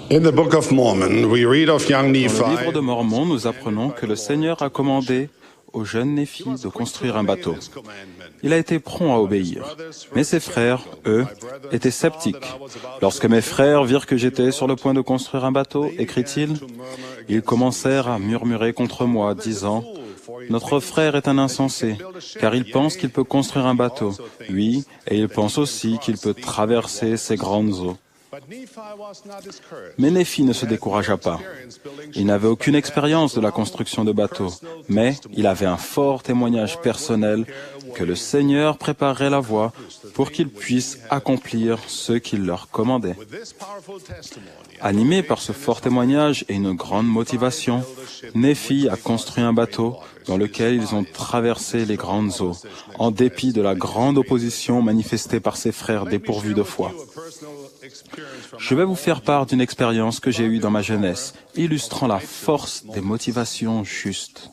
In the Book of Mormon, we read of young Dans le livre de Nephi Mormon, nous apprenons que le Seigneur a commandé au jeune Néphi de construire un bateau. Il a été prompt à obéir. Mais ses frères, eux, étaient sceptiques. Lorsque mes frères virent que j'étais sur le point de construire un bateau, écrit-il, ils commencèrent à murmurer contre moi, disant, « Notre frère est un insensé, car il pense qu'il peut construire un bateau. Oui, et il pense aussi qu'il peut traverser ces grandes eaux. » Mais Néphi ne se découragea pas. Il n'avait aucune expérience de la construction de bateaux, mais il avait un fort témoignage personnel que le Seigneur préparerait la voie pour qu'ils puissent accomplir ce qu'il leur commandait. Animé par ce fort témoignage et une grande motivation, Néphi a construit un bateau dans lequel ils ont traversé les grandes eaux, en dépit de la grande opposition manifestée par ses frères dépourvus de foi. Je vais vous faire part d'une expérience que j'ai eue dans ma jeunesse, illustrant la force des motivations justes.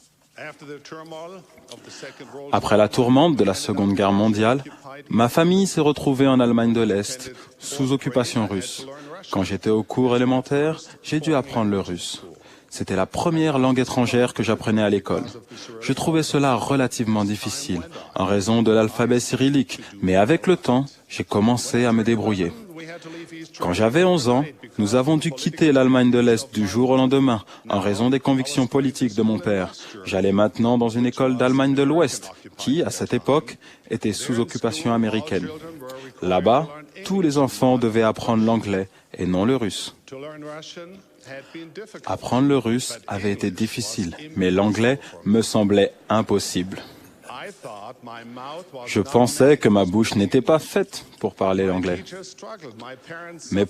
Après la tourmente de la Seconde Guerre mondiale, ma famille s'est retrouvée en Allemagne de l'Est, sous occupation russe. Quand j'étais au cours élémentaire, j'ai dû apprendre le russe. C'était la première langue étrangère que j'apprenais à l'école. Je trouvais cela relativement difficile, en raison de l'alphabet cyrillique, mais avec le temps, j'ai commencé à me débrouiller. Quand j'avais 11 ans, nous avons dû quitter l'Allemagne de l'Est du jour au lendemain, en raison des convictions politiques de mon père. J'allais maintenant dans une école d'Allemagne de l'Ouest, qui, à cette époque, était sous occupation américaine. Là-bas, tous les enfants devaient apprendre l'anglais et non le russe. Apprendre le russe avait été difficile, mais l'anglais me semblait impossible. Je pensais que ma bouche n'était pas faite pour parler l'anglais. Mes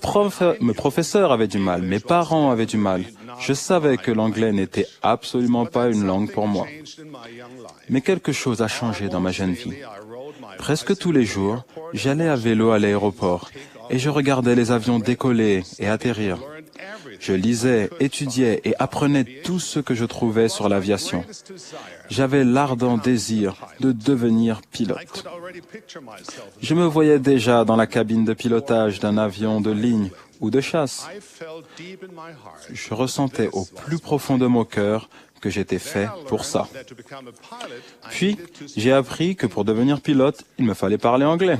professeurs avaient du mal, mes parents avaient du mal. Je savais que l'anglais n'était absolument pas une langue pour moi. Mais quelque chose a changé dans ma jeune vie. Presque tous les jours, j'allais à vélo à l'aéroport et je regardais les avions décoller et atterrir. Je lisais, étudiais et apprenais tout ce que je trouvais sur l'aviation. J'avais l'ardent désir de devenir pilote. Je me voyais déjà dans la cabine de pilotage d'un avion de ligne ou de chasse. Je ressentais au plus profond de mon cœur que j'étais fait pour ça. Puis, j'ai appris que pour devenir pilote, il me fallait parler anglais.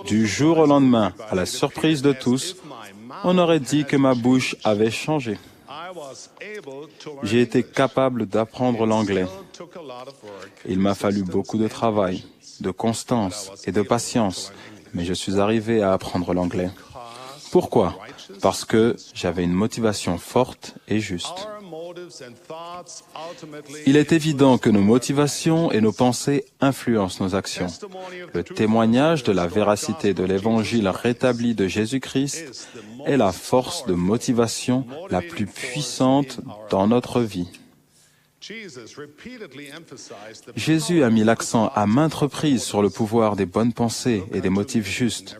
Du jour au lendemain, à la surprise de tous, on aurait dit que ma bouche avait changé. J'ai été capable d'apprendre l'anglais. Il m'a fallu beaucoup de travail, de constance et de patience, mais je suis arrivé à apprendre l'anglais. Pourquoi? Parce que j'avais une motivation forte et juste. Il est évident que nos motivations et nos pensées influencent nos actions. Le témoignage de la véracité de l'Évangile rétabli de Jésus-Christ est la force de motivation la plus puissante dans notre vie. Jésus a mis l'accent à maintes reprises sur le pouvoir des bonnes pensées et des motifs justes.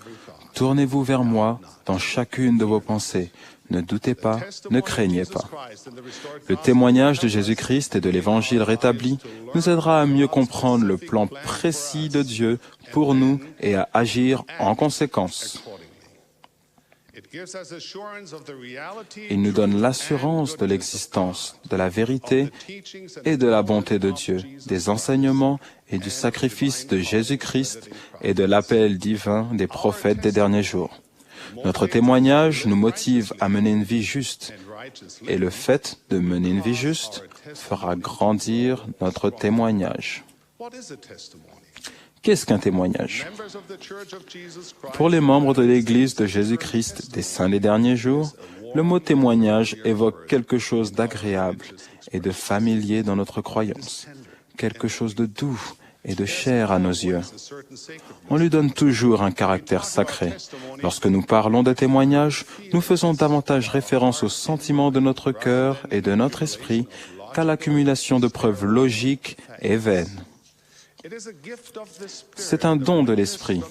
Tournez-vous vers moi dans chacune de vos pensées. Ne doutez pas, ne craignez pas. Le témoignage de Jésus-Christ et de l'Évangile rétabli nous aidera à mieux comprendre le plan précis de Dieu pour nous et à agir en conséquence. Il nous donne l'assurance de l'existence, de la vérité et de la bonté de Dieu, des enseignements et du sacrifice de Jésus-Christ et de l'appel divin des prophètes des derniers jours. Notre témoignage nous motive à mener une vie juste, et le fait de mener une vie juste fera grandir notre témoignage. Qu'est-ce qu'un témoignage? Pour les membres de l'Église de Jésus-Christ des Saints des derniers jours, le mot témoignage évoque quelque chose d'agréable et de familier dans notre croyance, quelque chose de doux et de cher à nos yeux. On lui donne toujours un caractère sacré. Lorsque nous parlons de témoignage, nous faisons davantage référence aux sentiments de notre cœur et de notre esprit qu'à l'accumulation de preuves logiques et vaines. C'est un don de l'Esprit,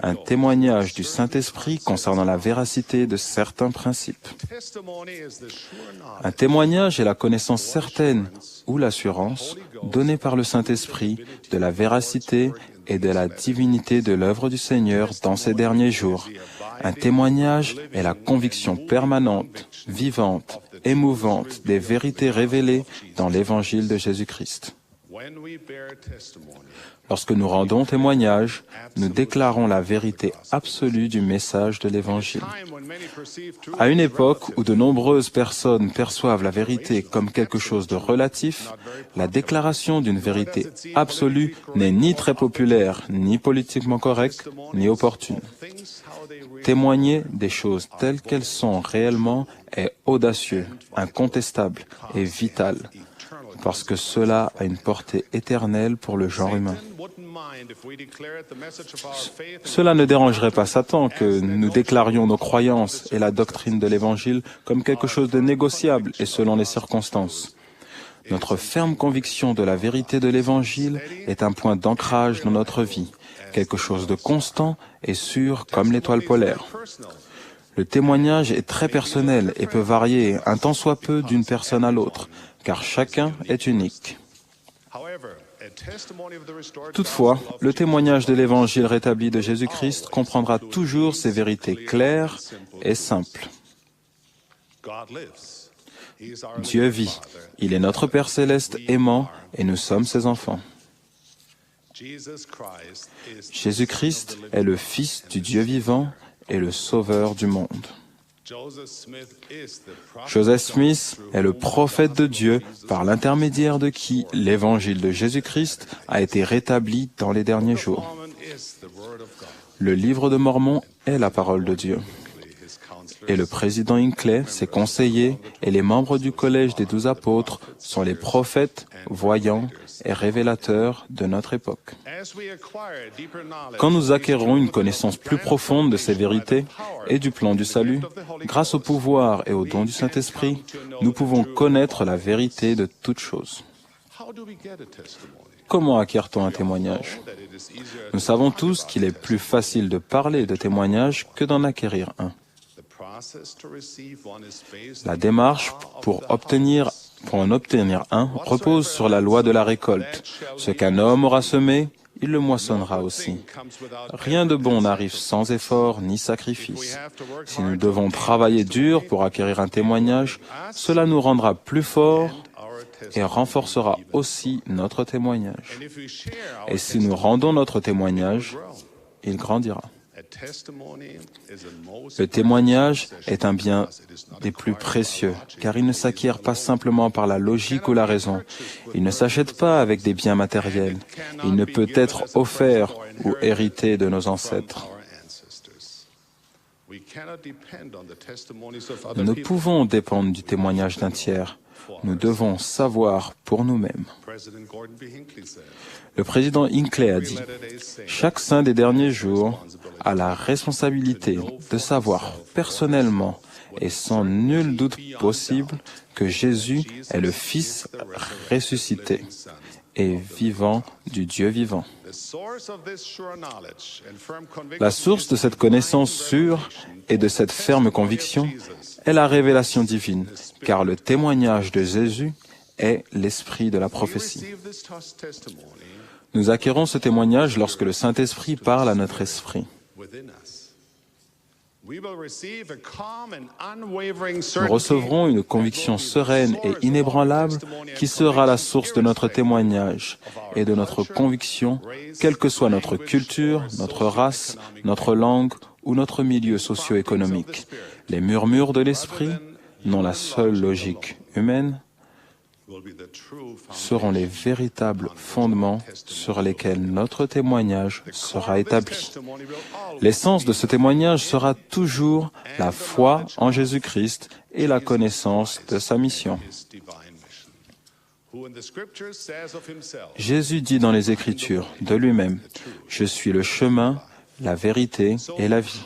un témoignage du Saint-Esprit concernant la véracité de certains principes. Un témoignage est la connaissance certaine ou l'assurance donnée par le Saint-Esprit de la véracité et de la divinité de l'œuvre du Seigneur dans ces derniers jours, Un témoignage est la conviction permanente, vivante, émouvante des vérités révélées dans l'Évangile de Jésus-Christ. Lorsque nous rendons témoignage, nous déclarons la vérité absolue du message de l'Évangile. À une époque où de nombreuses personnes perçoivent la vérité comme quelque chose de relatif, la déclaration d'une vérité absolue n'est ni très populaire, ni politiquement correcte, ni opportune. Témoigner des choses telles qu'elles sont réellement est audacieux, incontestable et vital, parce que cela a une portée éternelle pour le genre humain. Cela ne dérangerait pas Satan que nous déclarions nos croyances et la doctrine de l'Évangile comme quelque chose de négociable et selon les circonstances. Notre ferme conviction de la vérité de l'Évangile est un point d'ancrage dans notre vie, quelque chose de constant et sûr comme l'étoile polaire. Le témoignage est très personnel et peut varier un tant soit peu d'une personne à l'autre, car chacun est unique. Toutefois, le témoignage de l'Évangile rétabli de Jésus-Christ comprendra toujours ces vérités claires et simples. Dieu vit, il est notre Père céleste aimant et nous sommes ses enfants. Jésus-Christ est le Fils du Dieu vivant et le Sauveur du monde. Joseph Smith est le prophète de Dieu par l'intermédiaire de qui l'évangile de Jésus-Christ a été rétabli dans les derniers jours. Le livre de Mormon est la parole de Dieu. Et le président Hinckley, ses conseillers et les membres du collège des 12 apôtres sont les prophètes, voyants et révélateurs de notre époque. Quand nous acquérons une connaissance plus profonde de ces vérités et du plan du salut, grâce au pouvoir et au don du Saint-Esprit, nous pouvons connaître la vérité de toutes choses. Comment acquiert-on un témoignage? Nous savons tous qu'il est plus facile de parler de témoignages que d'en acquérir un. La démarche pour en obtenir un repose sur la loi de la récolte. Ce qu'un homme aura semé, il le moissonnera aussi. Rien de bon n'arrive sans effort ni sacrifice. Si nous devons travailler dur pour acquérir un témoignage, cela nous rendra plus forts et renforcera aussi notre témoignage. Et si nous rendons notre témoignage, il grandira. Le témoignage est un bien des plus précieux, car il ne s'acquiert pas simplement par la logique ou la raison. Il ne s'achète pas avec des biens matériels. Il ne peut être offert ou hérité de nos ancêtres. Nous ne pouvons dépendre du témoignage d'un tiers. Nous devons savoir pour nous-mêmes. Le président Hinckley a dit, « Chaque saint des derniers jours a la responsabilité de savoir personnellement et sans nul doute possible que Jésus est le Fils ressuscité et vivant du Dieu vivant. » La source de cette connaissance sûre et de cette ferme conviction est la révélation divine, car le témoignage de Jésus est l'esprit de la prophétie. Nous acquérons ce témoignage lorsque le Saint-Esprit parle à notre esprit. Nous recevrons une conviction sereine et inébranlable qui sera la source de notre témoignage et de notre conviction, quelle que soit notre culture, notre race, notre langue ou notre milieu socio-économique. Les murmures de l'esprit, non la seule logique humaine, seront les véritables fondements sur lesquels notre témoignage sera établi. L'essence de ce témoignage sera toujours la foi en Jésus-Christ et la connaissance de sa mission. Jésus dit dans les Écritures de lui-même, « Je suis le chemin, la vérité et la vie. »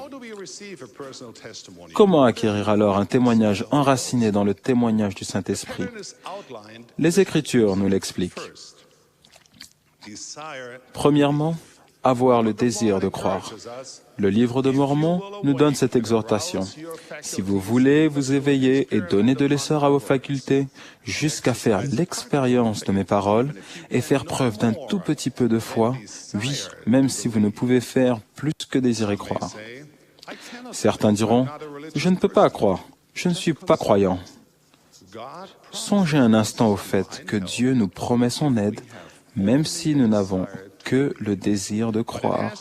Comment acquérir alors un témoignage enraciné dans le témoignage du Saint-Esprit? Les Écritures nous l'expliquent. Premièrement, avoir le désir de croire. Le livre de Mormon nous donne cette exhortation. Si vous voulez vous éveiller et donner de l'essor à vos facultés, jusqu'à faire l'expérience de mes paroles et faire preuve d'un tout petit peu de foi, oui, même si vous ne pouvez faire plus que désirer croire. Certains diront, « Je ne peux pas croire, je ne suis pas croyant. » Songez un instant au fait que Dieu nous promet son aide, même si nous n'avons que le désir de croire.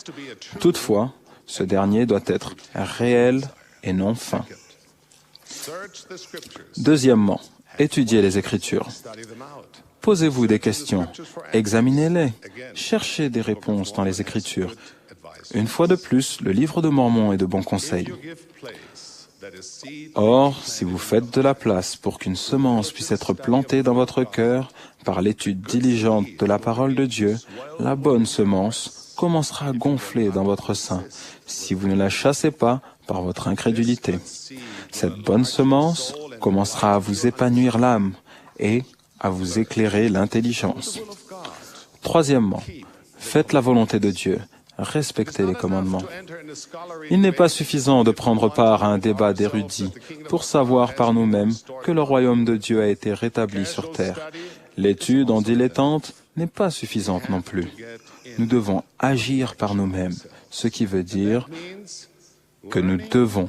Toutefois, ce dernier doit être réel et non fin. Deuxièmement, étudiez les Écritures. Posez-vous des questions, examinez-les, cherchez des réponses dans les Écritures. Une fois de plus, le livre de Mormon est de bons conseils. Or, si vous faites de la place pour qu'une semence puisse être plantée dans votre cœur par l'étude diligente de la parole de Dieu, la bonne semence commencera à gonfler dans votre sein si vous ne la chassez pas par votre incrédulité. Cette bonne semence commencera à vous épanouir l'âme et à vous éclairer l'intelligence. Troisièmement, faites la volonté de Dieu. Respectez les commandements. Il n'est pas suffisant de prendre part à un débat d'érudits pour savoir par nous-mêmes que le royaume de Dieu a été rétabli sur terre. L'étude en dilettante n'est pas suffisante non plus. Nous devons agir par nous-mêmes, ce qui veut dire que nous devons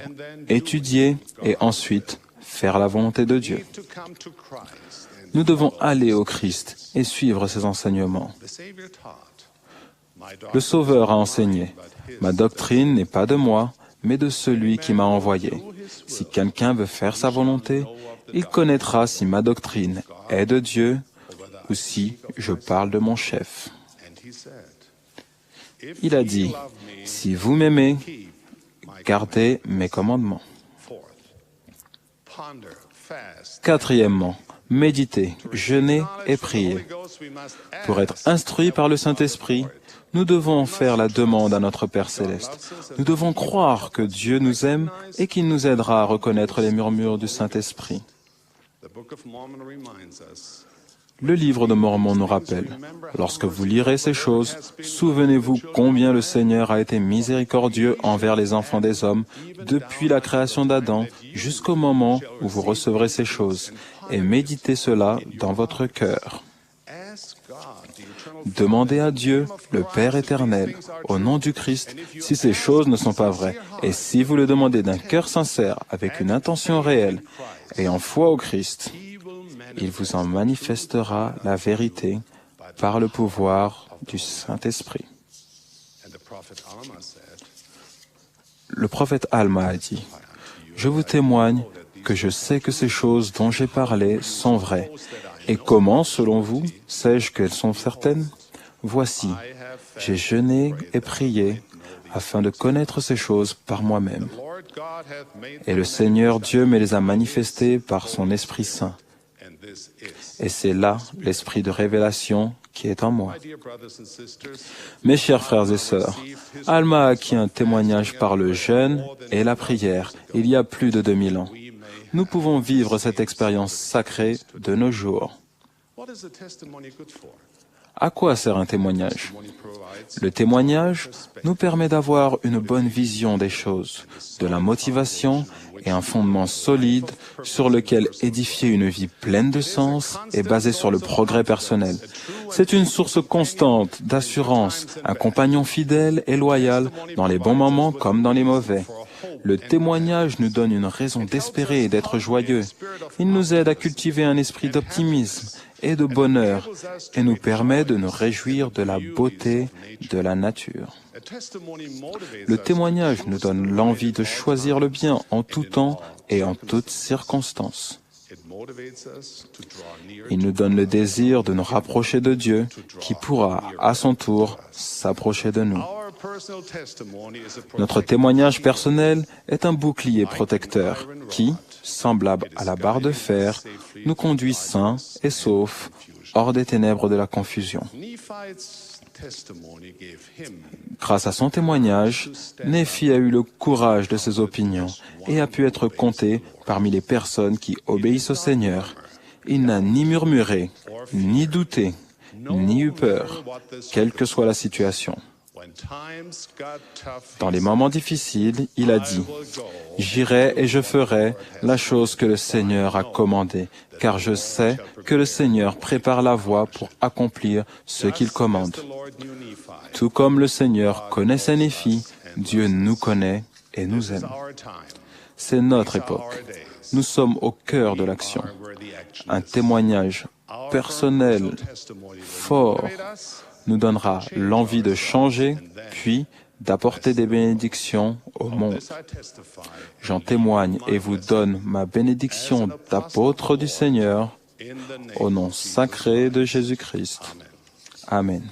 étudier et ensuite faire la volonté de Dieu. Nous devons aller au Christ et suivre ses enseignements. Le Sauveur a enseigné, « Ma doctrine n'est pas de moi, mais de celui qui m'a envoyé. Si quelqu'un veut faire sa volonté, il connaîtra si ma doctrine est de Dieu ou si je parle de mon chef. » Il a dit, « Si vous m'aimez, gardez mes commandements. » Quatrièmement, méditez, jeûnez et priez. Pour être instruits par le Saint-Esprit, nous devons faire la demande à notre Père Céleste. Nous devons croire que Dieu nous aime et qu'il nous aidera à reconnaître les murmures du Saint-Esprit. Le livre de Mormon nous rappelle, lorsque vous lirez ces choses, souvenez-vous combien le Seigneur a été miséricordieux envers les enfants des hommes depuis la création d'Adam jusqu'au moment où vous recevrez ces choses, et méditez cela dans votre cœur. Demandez à Dieu, le Père éternel, au nom du Christ, si ces choses ne sont pas vraies, et si vous le demandez d'un cœur sincère, avec une intention réelle, et en foi au Christ, il vous en manifestera la vérité par le pouvoir du Saint-Esprit. Le prophète Alma a dit, « Je vous témoigne que je sais que ces choses dont j'ai parlé sont vraies. Et comment, selon vous, sais-je qu'elles sont certaines? Voici, j'ai jeûné et prié afin de connaître ces choses par moi-même. Et le Seigneur Dieu me les a manifestées par son Esprit Saint. Et c'est là l'esprit de révélation qui est en moi. » Mes chers frères et sœurs, Alma a acquis un témoignage par le jeûne et la prière il y a plus de 2000 ans. Nous pouvons vivre cette expérience sacrée de nos jours. À quoi sert un témoignage? Le témoignage nous permet d'avoir une bonne vision des choses, de la motivation et un fondement solide sur lequel édifier une vie pleine de sens et basée sur le progrès personnel. C'est une source constante d'assurance, un compagnon fidèle et loyal dans les bons moments comme dans les mauvais. Le témoignage nous donne une raison d'espérer et d'être joyeux. Il nous aide à cultiver un esprit d'optimisme et de bonheur et nous permet de nous réjouir de la beauté de la nature. Le témoignage nous donne l'envie de choisir le bien en tout temps et en toutes circonstances. Il nous donne le désir de nous rapprocher de Dieu, qui pourra, à son tour, s'approcher de nous. Notre témoignage personnel est un bouclier protecteur qui, semblable à la barre de fer, nous conduit sains et saufs hors des ténèbres de la confusion. Grâce à son témoignage, Néphi a eu le courage de ses opinions et a pu être compté parmi les personnes qui obéissent au Seigneur. Il n'a ni murmuré, ni douté, ni eu peur, quelle que soit la situation. Dans les moments difficiles, il a dit, « J'irai et je ferai la chose que le Seigneur a commandée, car je sais que le Seigneur prépare la voie pour accomplir ce qu'il commande. » Tout comme le Seigneur connaissait Néphi, Dieu nous connaît et nous aime. C'est notre époque. Nous sommes au cœur de l'action. Un témoignage personnel, fort, nous donnera l'envie de changer, puis d'apporter des bénédictions au monde. J'en témoigne et vous donne ma bénédiction d'apôtre du Seigneur, au nom sacré de Jésus-Christ. Amen.